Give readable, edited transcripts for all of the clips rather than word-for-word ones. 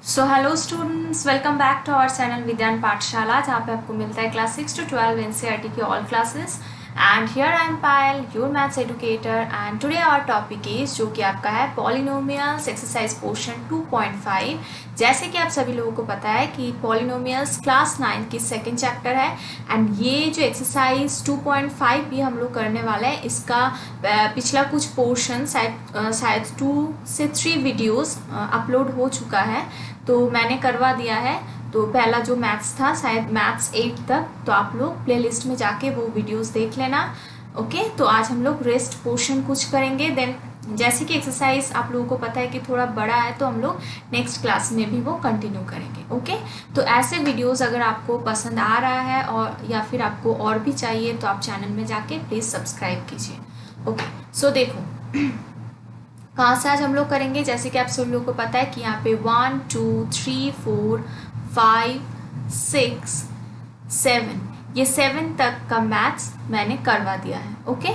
So hello students, welcome back to our channel Vigyan Pathshala, जहाँ पे आपको मिलता है क्लास 6 to 12 एनसीईआरटी की all classes. And here I am Payal, your maths educator, and today our topic is जो कि आपका है पॉलिनोमियल्स एक्सरसाइज पोर्शन 2.5। जैसे कि आप सभी लोगों को पता है कि पॉलिनोमियल्स क्लास 9 की सेकेंड चैप्टर है। एंड ये जो एक्सरसाइज 2.5 भी हम लोग करने वाले हैं, इसका पिछला कुछ पोर्शन शायद 2 से 3 वीडियोस अपलोड हो चुका है, तो मैंने करवा दिया है। तो पहला जो मैथ्स था शायद मैथ्स 8 तक, तो आप लोग प्लेलिस्ट में जाके वो वीडियोस देख लेना। ओके, तो आज हम लोग रेस्ट पोर्शन कुछ करेंगे। देन जैसे कि एक्सरसाइज आप लोगों को पता है कि थोड़ा बड़ा है, तो हम लोग नेक्स्ट क्लास में भी वो कंटिन्यू करेंगे। ओके, तो ऐसे वीडियोस अगर आपको पसंद आ रहा है और या फिर आपको और भी चाहिए, तो आप चैनल में जाके प्लीज़ सब्सक्राइब कीजिए। ओके, सो देखो कहाँ से आज हम लोग करेंगे। जैसे कि आप सब लोगों को पता है कि यहाँ पे 1 2 3 4 5 6 7, ये 7 तक का मैथ्स मैंने करवा दिया है। ओके,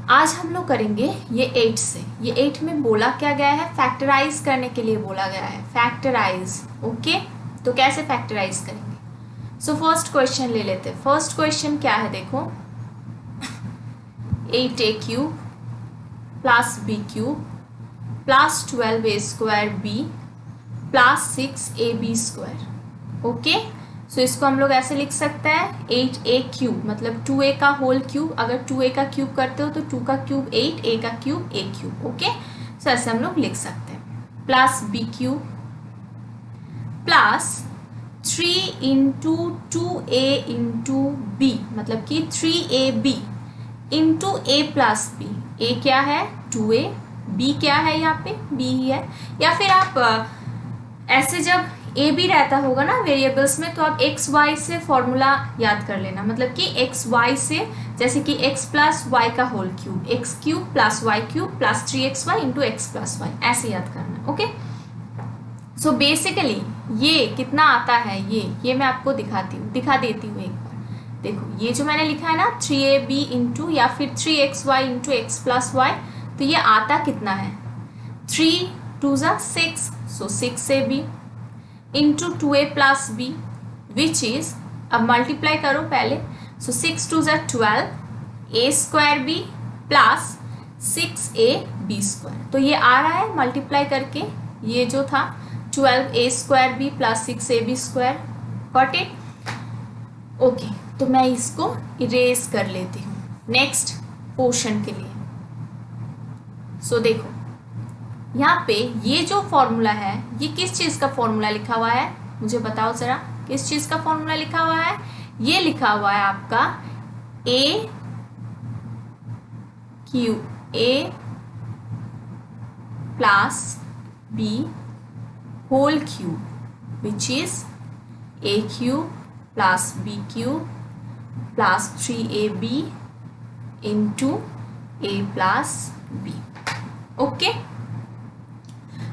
आज हम लोग करेंगे ये 8 से। ये 8 में बोला क्या गया है, फैक्टराइज करने के लिए बोला गया है, फैक्टराइज। ओके, तो कैसे फैक्टराइज करेंगे। सो फर्स्ट क्वेश्चन ले लेते हैं। फर्स्ट क्वेश्चन क्या है, देखो 8a cube plus B cube plus 12a square B plus 6ab square. Okay, so इसको हम लोग ऐसे लिख सकते हैं 8a क्यूब मतलब 2a का होल क्यूब। अगर 2a का क्यूब करते हो तो 2 का क्यूब 8, a का cube a cube. Okay, so ऐसे हम लोग लिख सकते हैं। Plus B cube plus 3 into 2a into B मतलब कि 3ab into a plus B. a क्या है 2a, b क्या है यहाँ पे b ही है। या फिर आप ऐसे जब a भी रहता होगा ना वेरिएबल्स में, तो आप x y से फॉर्मूला याद कर लेना। मतलब कि x y से, जैसे कि x प्लस वाई का whole cube, X cube plus Y cube plus 3xy into X plus Y, ऐसे याद करना। ओके, सो बेसिकली ये कितना आता है, ये मैं आपको दिखा देती हूँ एक बार। देखो ये जो मैंने लिखा है ना 3ab इंटू या फिर 3xy into X plus Y, तो ये आता कितना है 3 2 6, so 6ab into 2a plus B which is, अब मल्टीप्लाई करो पहले, so 6 2 12, a square B plus 6ab square. तो ये आ रहा है मल्टीप्लाई करके, ये जो था 12a square B plus 6ab square. Got it. Okay, तो मैं इसको इरेज कर लेती हूँ नेक्स्ट पोर्शन के लिए। सो देखो यहाँ पे ये जो फॉर्मूला है, ये किस चीज़ का फॉर्मूला लिखा हुआ है, मुझे बताओ ज़रा, किस चीज़ का फॉर्मूला लिखा हुआ है। ये लिखा हुआ है आपका a plus b whole cube which is a cube plus b cube plus 3ab into a plus b। Okay,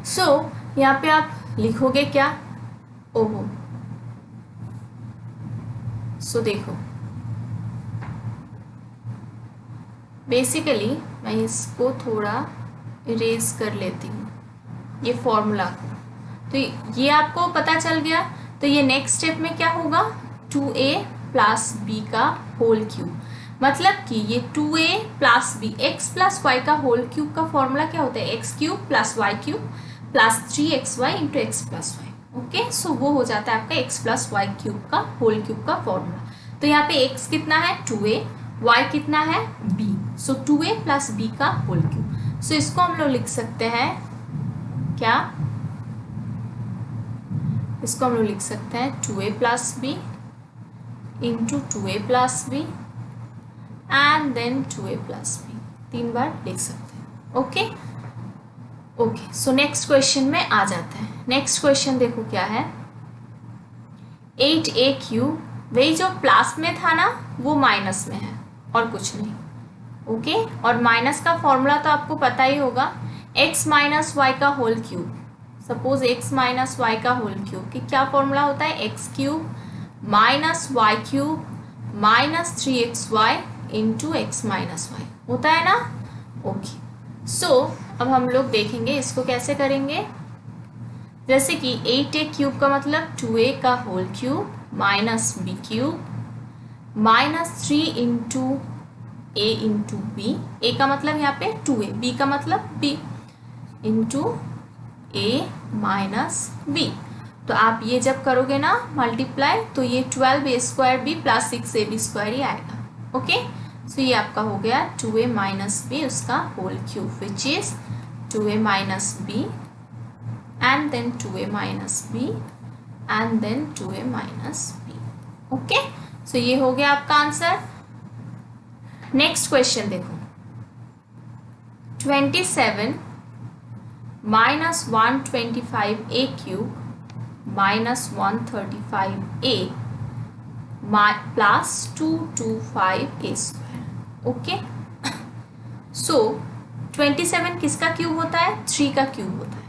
so यहाँ पे आप लिखोगे क्या, ओहो। सो देखो बेसिकली मैं इसको थोड़ा इरेज कर लेती हूँ ये फॉर्मूला को, तो ये आपको पता चल गया। तो ये नेक्स्ट स्टेप में क्या होगा 2a प्लस बी का होल क्यूब, मतलब कि ये 2a plus B, X plus Y का होल क्यूब का फॉर्मूला क्या होता है X cube plus Y cube plus 3xy into X plus Y. Okay, so वो हो जाता है आपका एक्स प्लस वाई क्यूब का होल क्यूब का फॉर्मूला। तो यहाँ पे x कितना है 2a, y कितना है b, सो 2a प्लस b का होल क्यूब। सो इसको हम लोग लिख सकते हैं क्या, इसको हम लोग लिख सकते हैं 2a plus B into 2a plus B and then 2a plus B, 3 बार लिख सकते हैं। Okay okay, so next question में आ जाते हैं। नेक्स्ट क्वेश्चन देखो क्या है 8a क्यूब, वही जो प्लस में था ना वो माइनस में है और कुछ नहीं। ओके, और माइनस का फॉर्मूला तो आपको पता ही होगा, x माइनस वाई का whole cube. Suppose x minus Y का होल क्यूब कि क्या फॉर्मूला होता है X cube minus Y cube minus 3xy into X minus Y होता है ना। ओके, सो अब हम लोग देखेंगे इसको कैसे करेंगे। जैसे कि 8a क्यूब का मतलब 2a का whole cube minus b cube minus 3 into a into B. a का मतलब यहाँ पे 2a, b का मतलब b into a minus b। तो आप ये जब करोगे ना मल्टीप्लाई तो ये 12a square B plus 6ab square ही आएगा। ओके, सो ये आपका हो गया 2a माइनस बी उसका whole cube which is 2a minus B and then 2a minus B and then 2a minus B. Okay, so ये हो गया आपका आंसर। नेक्स्ट क्वेश्चन देखो, 27 minus 125a cube minus 135a plus 225a square. Okay, so 27 किसका cube होता है? 3 का cube होता है।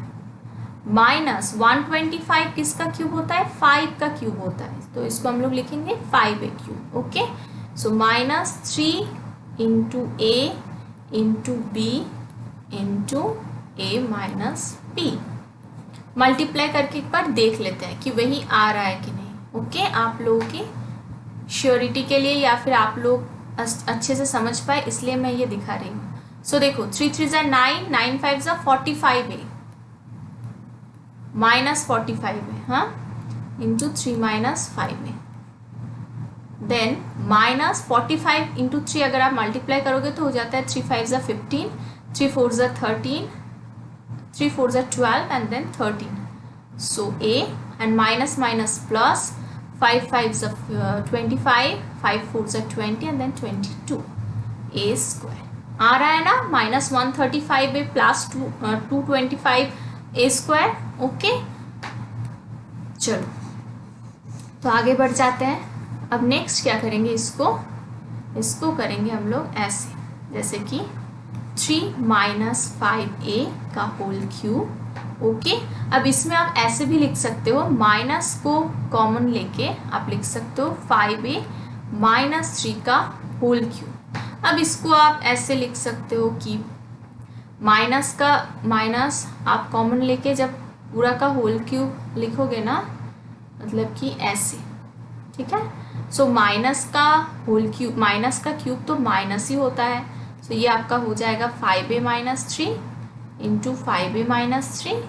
माइनस 125 किसका क्यूब होता है? 5 का क्यूब होता है। तो इसको हम लोग लिखेंगे 5a cube. Okay, so minus 3 into a into B into a minus b। Multiply करके एक बार देख लेते हैं कि वही आ रहा है कि नहीं। ओके, आप लोगों की श्योरिटी के लिए या फिर आप लोग अच्छे से समझ पाए इसलिए मैं ये दिखा रही हूँ। सो देखो 3 3 ज़ा 9, 9 5 ज़ा 45a माइनस 45 है, हाँ, into 3 minus 5a। Then minus 45 into 3 अगर आप मल्टीप्लाई करोगे तो हो जाता है 3 5 ज़ा 15, 3 4 ज़ा 13, 3 4 ज़ा 12 and then 13. So a and minus minus plus 5 5 ज़ा 25, 5 4 ज़ा 20 and then 22 a square आ रहा है ना। Minus 135 a plus 225 a square. Okay, चलो तो आगे बढ़ जाते हैं। अब नेक्स्ट क्या करेंगे, इसको करेंगे हम लोग ऐसे, जैसे कि 3 माइनस 5a का होल क्यूब। ओके, अब इसमें आप ऐसे भी लिख सकते हो, माइनस को कॉमन लेके आप लिख सकते हो 5a माइनस 3 का होल क्यूब। अब इसको आप ऐसे लिख सकते हो कि माइनस का माइनस आप कॉमन लेके जब पूरा का होल क्यूब लिखोगे ना, मतलब कि ऐसे, ठीक है। सो माइनस का होल क्यूब, माइनस का क्यूब तो माइनस ही होता है। सो ये आपका हो जाएगा 5a minus 3 into 5a minus 3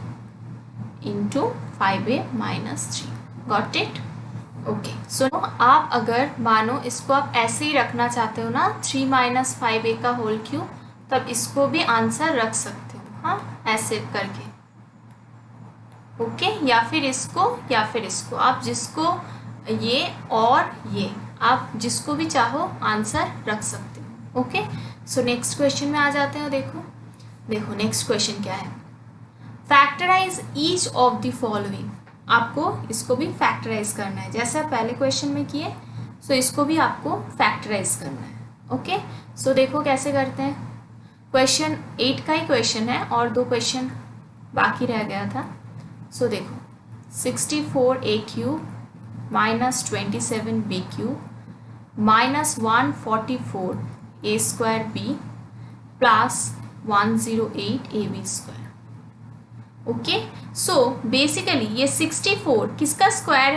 into 5a minus 3। Got it? Okay, so आप अगर मानो इसको आप ऐसे ही रखना चाहते हो ना, 3 माइनस 5a का होल क्यूब, तब इसको भी आंसर रख सकते हो, हाँ, ऐसे करके। ओके, या फिर इसको आप जिसको ये और ये आप जिसको भी चाहो आंसर रख सकते हो। ओके, सो नेक्स्ट क्वेश्चन में आ जाते हैं। देखो नेक्स्ट क्वेश्चन क्या है, factorise each of the following. आपको इसको भी फैक्टराइज करना है, जैसे आप पहले क्वेश्चन में किए, सो इसको भी आपको फैक्टराइज करना है। ओके, सो देखो कैसे करते हैं। क्वेश्चन 8 का ही क्वेश्चन है और 2 क्वेश्चन बाकी रह गया था। सो देखो 64a cube minus 27b cube minus 144a square B plus 108ab square. Okay, so basically ये 64 किसका स्क्वायर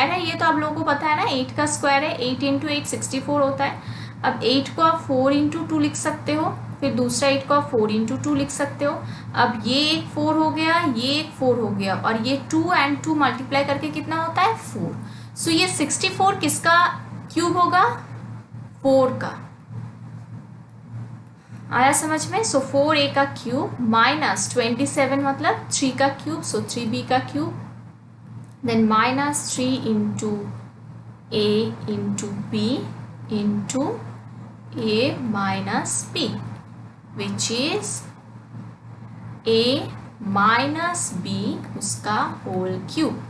है? ये तो आप लोगों को पता है ना, 8 का स्क्वायर है। 8 इंटू 8 64 होता है। अब 8 को आप 4 इंटू 2 लिख सकते हो, फिर दूसरा 8 को आप 4 इंटू 2 लिख सकते हो। अब ये एक 4 हो गया, ये एक 4 हो गया, और ये 2 एंड 2 मल्टीप्लाई करके कितना होता है? 4। सो ये 64 किसका क्यूब होगा? 4 का। आया समझ में? सो 4a का क्यूब माइनस 27 मतलब 3 का क्यूब, सो 3b का cube, then minus 3 into a into b into a minus b which is a minus b उसका whole cube.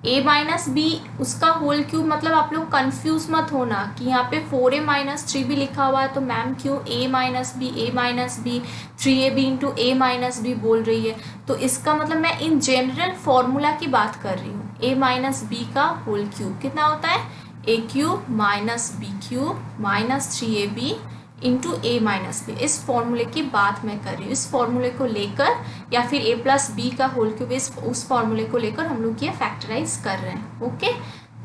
a minus B उसका होल क्यूब मतलब आप लोग कंफ्यूज मत होना कि यहाँ पे 4a माइनस 3b लिखा हुआ है तो मैम क्यों a minus B 3ab into a minus B बोल रही है। तो इसका मतलब मैं इन जनरल फॉर्मूला की बात कर रही हूँ। a माइनस बी का होल क्यूब कितना होता है? a cube minus b cube minus 3ab into A minus B, इस फॉर्मूले की बात मैं कर रही हूँ। इस फॉर्मूले को लेकर या फिर ए प्लस बी का होल क्यूब, उस फॉर्मूले को लेकर हम लोग ये फैक्टराइज कर रहे हैं। ओके,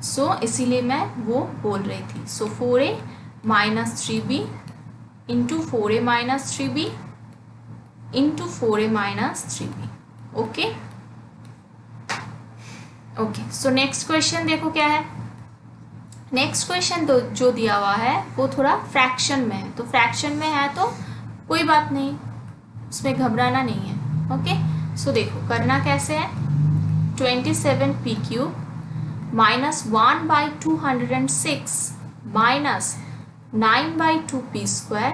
सो इसीलिए मैं वो बोल रही थी। सो 4a minus 3b into 4a minus 3b into 4a minus 3b। Okay okay, so next question देखो क्या है। नेक्स्ट क्वेश्चन तो जो दिया हुआ है वो थोड़ा फ्रैक्शन में है, तो फ्रैक्शन में है तो कोई बात नहीं, उसमें घबराना नहीं है। ओके, सो देखो करना कैसे है। 27p cube minus 1/206 minus 9/2p square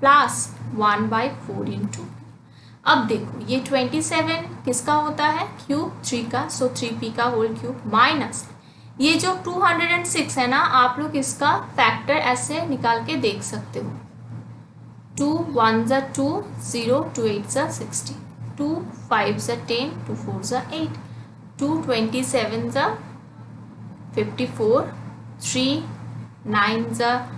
plus 1/4 into. अब देखो ये 27 किसका होता है, क्यूब 3 का, सो 3p का होल क्यूब माइनस ये जो 206 है ना, आप लोग इसका फैक्टर ऐसे निकाल के देख सकते हो। 2 1 ज़ा 2, 0 2 8 ज़ा 60, 2 5 ज़ा 10, 2 4 ज़ा 8, 2 27 ज़ा 54, 3 9 ज़ा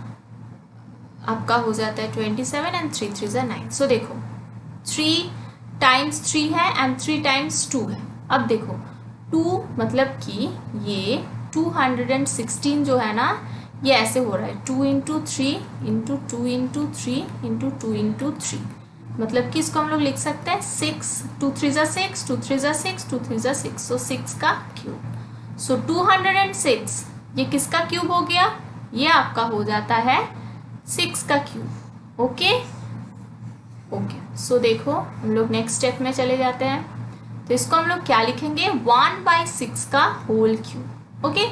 आपका हो जाता है 27 एंड 3 3 ज़ा 9। सो देखो 3 टाइम्स 3 है एंड 3 टाइम्स 2 है। अब देखो 2 मतलब कि ये 216 जो है ना, ये ऐसे हो रहा है 2 into 3 into 2 into 3 into 2 into 3, मतलब कि इसको हम लोग लिख सकते हैं 6, 2 3 ज़ा 6, 2 3 ज़ा 6, 2 3 ज़ा 6, सो 6 का क्यूब। सो 206 ये किसका क्यूब हो गया, ये आपका हो जाता है 6 का क्यूब। ओके ओके, सो देखो हम लोग नेक्स्ट स्टेप में चले जाते हैं। तो इसको हम लोग क्या लिखेंगे, 1/6 का whole cube. Okay,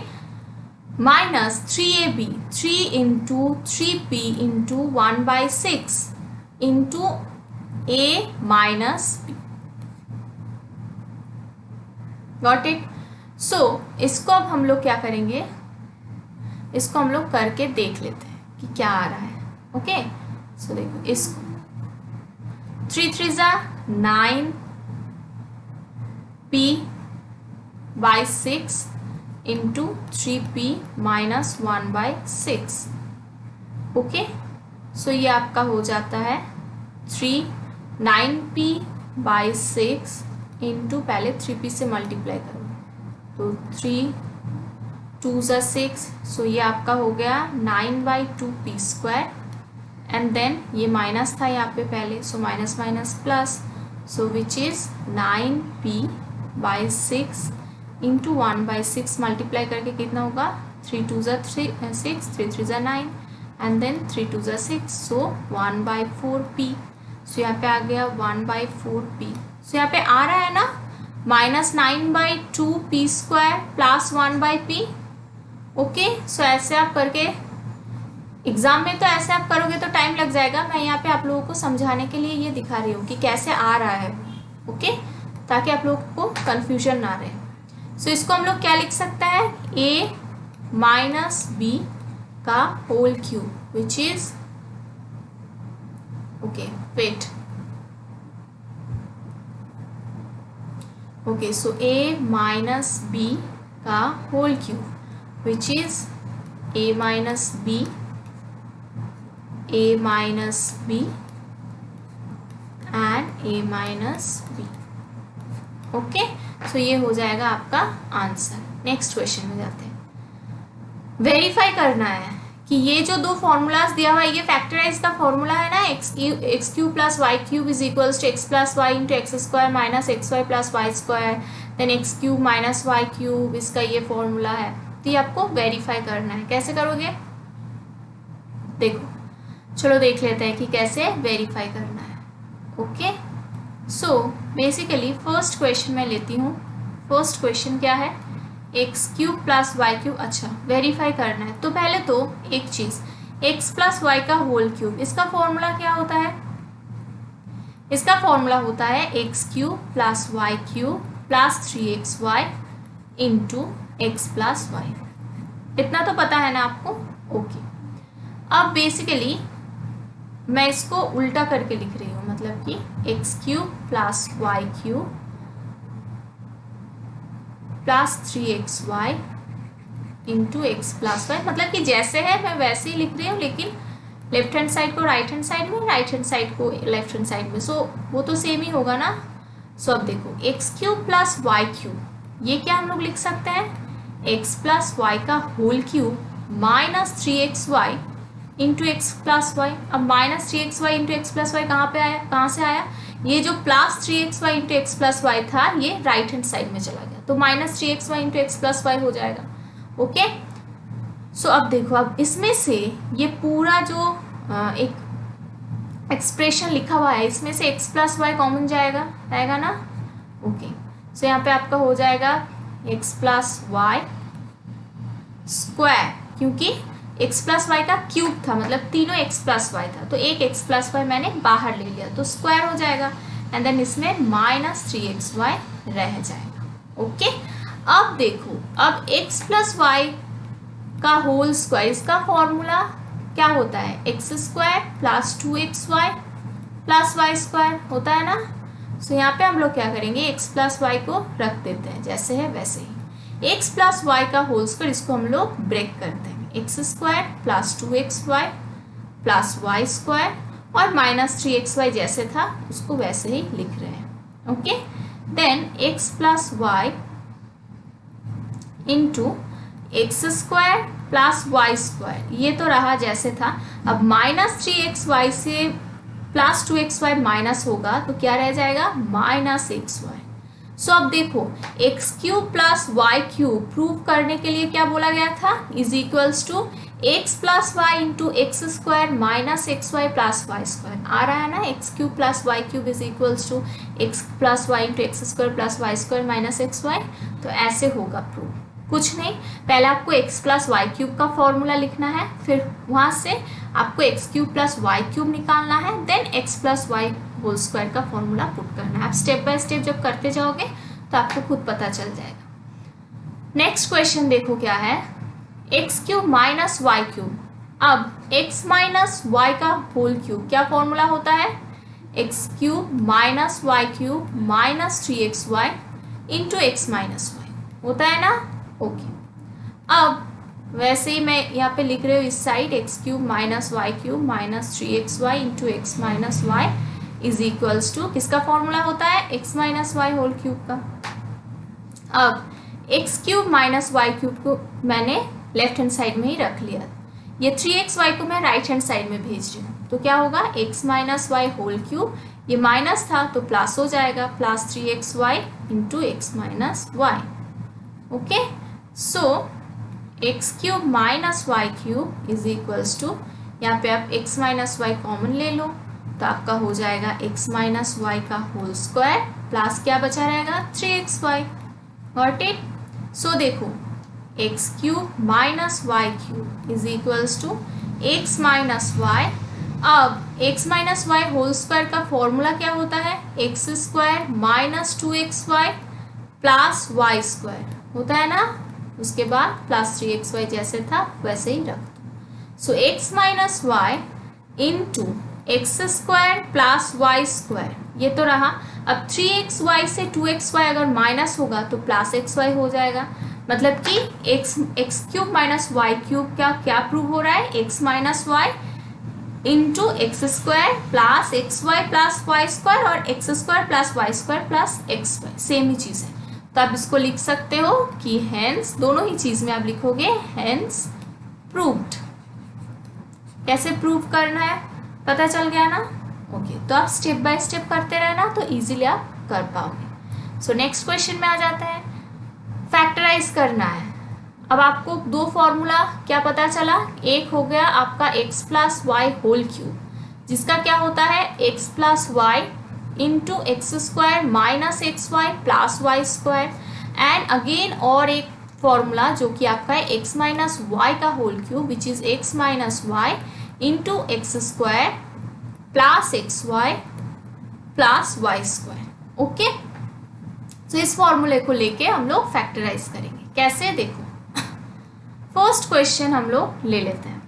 minus 3ab 3 into 3p into 1/6 into a minus b। Got it. So इसको अब हम लोग क्या करेंगे, इसको हम लोग करके देख लेते हैं कि क्या आ रहा है। ओके, सो देखो इसको 3 3 ज़ा 9 p by 6 into 3p minus 1/6। Okay, so ये आपका हो जाता है 9p by 6 इंटू, पहले 3p से मल्टीप्लाई करो तो 3 2 ज़ा 6, सो ये आपका हो गया 9/2p स्क्वायर एंड देन ये माइनस था यहाँ पे पहले, so minus minus plus, so which is 9p by 6 into 1/6 multiply करके कितना होगा 3 2 ज़ा 6, 3 3 ज़ा 9 एंड देन 3 2 ज़ा 6, सो 1/4p। सो यहाँ पे आ गया 1/4p। सो यहाँ पे आ रहा है ना minus 9/2p square plus 1/p। Okay, so ऐसे आप करके, एग्जाम में तो ऐसे आप करोगे तो टाइम लग जाएगा, मैं यहाँ पे आप लोगों को समझाने के लिए ये दिखा रही हूँ कि कैसे आ रहा है। ओके, ताकि आप लोगों को कंफ्यूजन ना रहे। सो इसको हम लोग क्या लिख सकते हैं, a माइनस b का whole cube which is, okay wait, okay so a minus b का whole cube which is a minus b, a minus b and a minus b। Okay, so ये हो जाएगा आपका आंसर। नेक्स्ट क्वेश्चन में जाते हैं। Verify करना है कि ये जो दो फॉर्मूलाज दिया हुआ है, ये फैक्टराइज का फॉर्मूला है ना, x cube plus Y cube is equals to x plus Y into x square minus X Y plus Y square, then X cube minus Y cube, इसका ये फॉर्मूला है। तो ये आपको वेरीफाई करना है। कैसे करोगे, देखो चलो देख लेते हैं कि कैसे वेरीफाई करना है। Okay, so basically first question मैं लेती हूँ। फर्स्ट क्वेश्चन क्या है, X cube plus Y cube. अच्छा, वेरीफाई करना है तो पहले तो एक चीज़, एक्स प्लस वाई का होल क्यूब, इसका फॉर्मूला क्या होता है, इसका फॉर्मूला होता है X cube plus Y cube plus 3xy into X plus Y. इतना तो पता है ना आपको। ओके, अब बेसिकली मैं इसको उल्टा करके लिख रही हूँ, मतलब कि x cube plus Y cube plus 3xy into X plus Y, मतलब कि जैसे है मैं वैसे ही लिख रही हूँ, लेकिन लेफ्ट हैंड साइड को राइट हैंड साइड में, राइट हैंड साइड को लेफ्ट हैंड साइड में, सो वो तो सेम ही होगा ना। सो अब देखो x cube plus Y cube, ये क्या हम लोग लिख सकते हैं, एक्स प्लस वाई का whole cube minus 3xy into X plus Y. अब minus 3xy into X plus Y कहाँ पे आया, कहाँ से आया, ये जो plus 3xy into X plus Y था ये राइट हैंड साइड में चला गया, तो minus 3xy into X plus Y हो जाएगा। ओके, सो अब देखो, अब इसमें से ये पूरा जो एक एक्सप्रेशन लिखा हुआ है इसमें से x प्लस वाई कॉमन जाएगा ना। ओके, सो यहाँ पे आपका हो जाएगा x प्लस वाई स्क्वायर, क्योंकि x प्लस वाई का क्यूब था, मतलब तीनों x प्लस वाई था, तो एक x प्लस वाई मैंने बाहर ले लिया तो स्क्वायर हो जाएगा, एंड देन इसमें माइनस 3xy रह जाएगा। ओके, अब देखो, अब x प्लस वाई का होल स्क्वायर, इसका फॉर्मूला क्या होता है, x square plus 2xy plus Y square होता है ना। सो यहाँ पे हम लोग क्या करेंगे, एक्स प्लस वाई को रख देते हैं जैसे है वैसे ही, एक्स प्लस वाई का होल स्क्वायर इसको हम लोग ब्रेक कर देंगे, X square plus 2xy plus Y square, और माइनस 3xy जैसे था उसको वैसे ही लिख रहे हैं। Okay, then X plus Y into x square plus Y square, ये तो रहा जैसे था। अब माइनस 3xy से प्लस 2xy माइनस होगा तो क्या रह जाएगा, माइनस xy। सो अब देखो, x cube plus Y cube prove करने के लिए क्या बोला गया था, is equals to x plus Y into x square minus xy plus Y square. आ रहा है ना, x cube plus Y cube is equals to x plus Y into x square plus Y square minus xy, तो ऐसे होगा prove. कुछ नहीं, पहले आपको x प्लस वाई क्यूब का फॉर्मूला लिखना है, फिर वहाँ से आपको X cube plus Y cube निकालना है, then X plus Y whole square का फॉर्मूला पुट करना है। आप स्टेप बाय स्टेप जब करते जाओगे तो आपको खुद पता चल जाएगा। नेक्स्ट क्वेश्चन देखो क्या है, X cube minus Y cube. अब x माइनस वाई का होल क्यूब क्या फॉर्मूला होता है, X cube minus Y cube minus 3xy into X minus Y होता है ना। ओके, अब वैसे ही मैं यहाँ पे लिख रही हूँ इस side, X cube minus Y cube minus 3xy into X minus Y is equals to, किसका फॉर्मूला होता है, x minus Y whole cube का। अब X cube minus Y cube को मैंने लेफ्ट हैंड साइड में ही रख लिया, ये 3xy को मैं राइट हैंड साइड में भेज रही हूँ, तो क्या होगा, X minus Y whole cube, ये माइनस था तो प्लस हो जाएगा, plus 3xy into X minus Y. Okay, so X cube minus Y cube is equals to, यहाँ पे आप एक्स माइनस वाई कॉमन ले लो तो आपका हो जाएगा एक्स माइनस वाई का होल स्क्वायर प्लस क्या बचा रहेगा 3xy। Got it. सो देखो, x cube minus Y cube is equals to x minus y. अब x minus Y whole square का फॉर्मूला क्या होता है, x square minus 2xy plus Y square होता है ना, उसके बाद प्लस 3xy जैसे था वैसे ही रख दो। So x minus Y into x square plus Y square, ये तो रहा। अब 3xy से 2xy अगर माइनस होगा तो प्लस xy हो जाएगा, मतलब कि x cube minus Y cube का क्या प्रूव हो रहा है, x minus Y into x square plus x Y plus Y square, और x square plus Y square plus x y same ही चीज़ है। तो आप इसको लिख सकते हो कि हेंस, दोनों ही चीज में आप लिखोगे हेंस प्रूव्ड। कैसे प्रूव करना है पता चल गया ना। ओके, तो आप स्टेप बाय स्टेप करते रहना तो इजीली आप कर पाओगे। सो नेक्स्ट क्वेश्चन में आ जाते हैं, फैक्टराइज करना है। अब आपको दो फॉर्मूला क्या पता चला, एक हो गया आपका X plus Y whole cube, जिसका क्या होता है X plus Y into x square minus X Y plus Y square, and again और एक फॉर्मूला जो कि आपका है एक्स माइनस वाई का whole cube which is X minus Y into x square plus x Y plus Y square. Okay, तो इस फॉर्मूले को लेके हम लोग फैक्टराइज करेंगे। कैसे, देखो फर्स्ट क्वेश्चन हम लोग ले लेते हैं,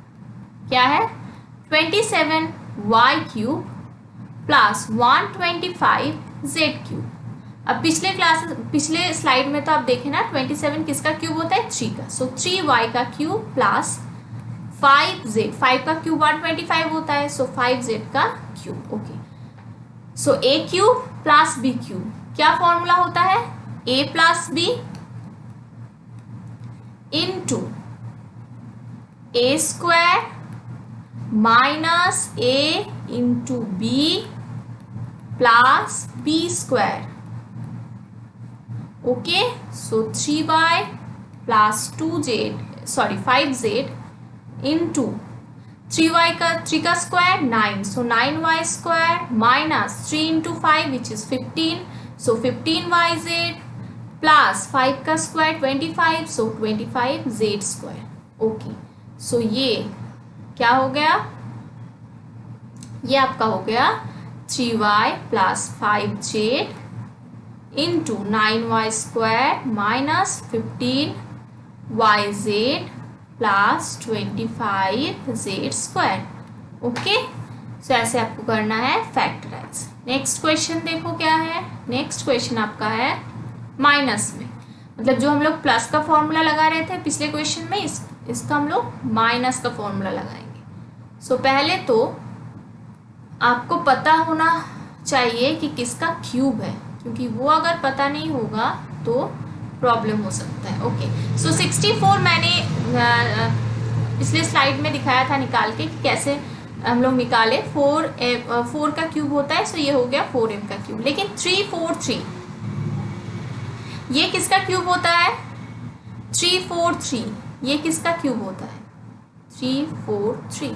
क्या है 27 Y cube plus 125 Z cube. अब पिछले स्लाइड में तो आप देखें ना 27 किसका क्यूब होता है 3 का, सो 3y का क्यूब प्लस 5z, 5 का क्यूब 125 होता है, सो 5z का cube. Okay, so a cube plus b cube, क्या फॉर्मूला होता है, a plus b into a square minus a into b plus b square. Okay, so 3y plus 5z into 3 का square 9, so 9y square minus 3 into 5 which is 15, so 15yz plus 5 का square 25, सो 25z square. Okay, so ये क्या हो गया, ये आपका हो गया 3y plus 5z into 9y square minus 15yz plus 25z square. Okay, so ऐसे आपको करना है फैक्टराइज। नेक्स्ट क्वेश्चन देखो क्या है, नेक्स्ट क्वेश्चन आपका है माइनस में, मतलब जो हम लोग प्लस का फॉर्मूला लगा रहे थे पिछले क्वेश्चन में, इसका हम लोग माइनस का फॉर्मूला लगाएंगे। सो पहले तो आपको पता होना चाहिए कि किसका क्यूब है, क्योंकि वो अगर पता नहीं होगा तो प्रॉब्लम हो सकता है। ओके, सो 64 मैंने पिछले स्लाइड में दिखाया था निकाल के कि कैसे हम लोग निकाले। 4 का क्यूब होता है, सो ये हो गया 4m का क्यूब। लेकिन 343 ये किसका क्यूब होता है, 343 ये किसका क्यूब होता है, 343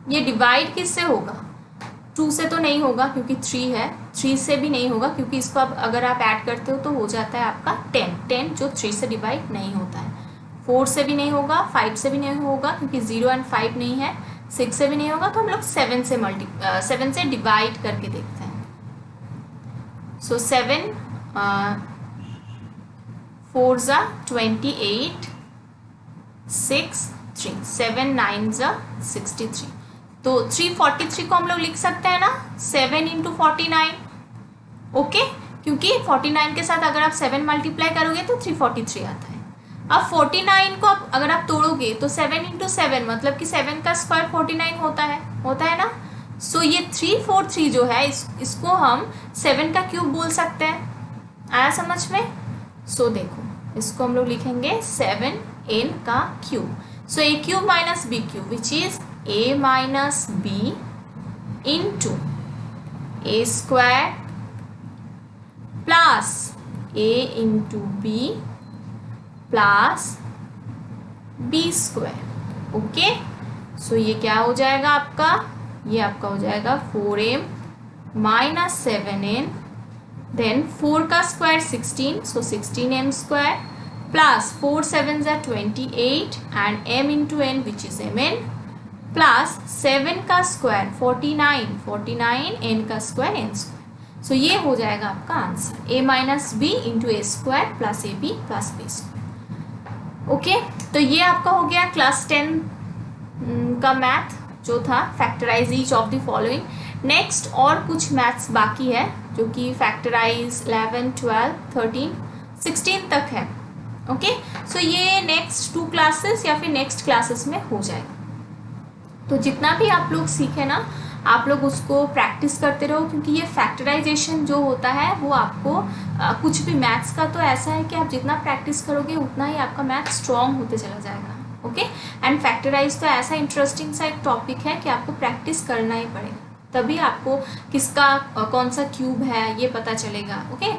ये डिवाइड किससे होगा, 2 से तो नहीं होगा क्योंकि 3 है, 3 से भी नहीं होगा क्योंकि इसको अब अगर आप ऐड करते हो तो हो जाता है आपका 10 जो 3 से डिवाइड नहीं होता है। 4 से भी नहीं होगा, 5 से भी नहीं होगा क्योंकि 0 और 5 नहीं है, 6 से भी नहीं होगा, तो हम लोग 7 से डिवाइड करके देखते हैं। सो 7 4 ज़ा 28, 6 3, 7 9 ज़ा 63, तो 343 को हम लोग लिख सकते हैं ना 7 इंटू 49। ओके, क्योंकि 49 के साथ अगर आप 7 मल्टीप्लाई करोगे तो 343 आता है। अब 49 को अगर आप तोड़ोगे तो 7 इंटू 7 मतलब कि 7 का स्क्वायर 49 होता है ना। सो ये 343 जो है इसको हम 7 का क्यूब बोल सकते हैं। आया समझ में? सो देखो इसको हम लोग लिखेंगे 7n का cube. So a cube minus b cube which is a minus b into a square plus a into b plus b square. Okay, so ये क्या हो जाएगा आपका, ये आपका हो जाएगा 4m माइनस 7n, देन 4 का स्क्वायर 16, सो 16m स्क्वायर प्लस 4 7 ज़ा 28 and m into n which is mn plus 7 का स्क्वायर 49 n का स्क्वायर n स्क्वायर। सो ये हो जाएगा आपका answer a minus B into A square plus A B plus B square. Okay, तो ये आपका हो गया क्लास 10 का मैथ जो था factorise each of the following. Next और कुछ मैथ्स बाकी है जो कि फैक्टराइज 11 12 13 16 तक है। ओके, सो ये नेक्स्ट 2 क्लासेस या फिर नेक्स्ट क्लासेस में हो जाएगा। तो जितना भी आप लोग सीखे ना आप लोग उसको प्रैक्टिस करते रहो, क्योंकि ये फैक्टराइजेशन जो होता है वो आपको कुछ भी मैथ्स का तो ऐसा है कि आप जितना प्रैक्टिस करोगे उतना ही आपका मैथ स्ट्रॉन्ग होते चला जाएगा। ओके, एंड फैक्टराइज तो ऐसा इंटरेस्टिंग सा एक टॉपिक है कि आपको प्रैक्टिस करना ही पड़ेगा, तभी आपको किसका कौन सा क्यूब है ये पता चलेगा। ओके,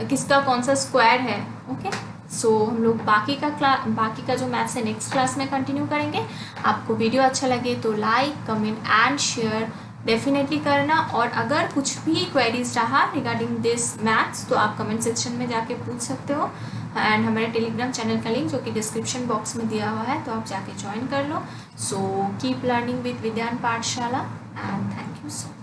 किसका कौन सा स्क्वायर है। ओके, सो हम लोग बाकी का जो मैथ्स है नेक्स्ट क्लास में कंटिन्यू करेंगे। आपको वीडियो अच्छा लगे तो like comment and share definitely करना, और अगर कुछ भी क्वेरीज रहा रिगार्डिंग दिस मैथ्स तो आप कमेंट सेक्शन में जाके पूछ सकते हो, एंड हमारे टेलीग्राम चैनल का लिंक जो कि डिस्क्रिप्शन बॉक्स में दिया हुआ है तो आप जाके ज्वाइन कर लो। सो कीप लर्निंग विद विद्यान पाठशाला and thank you so much.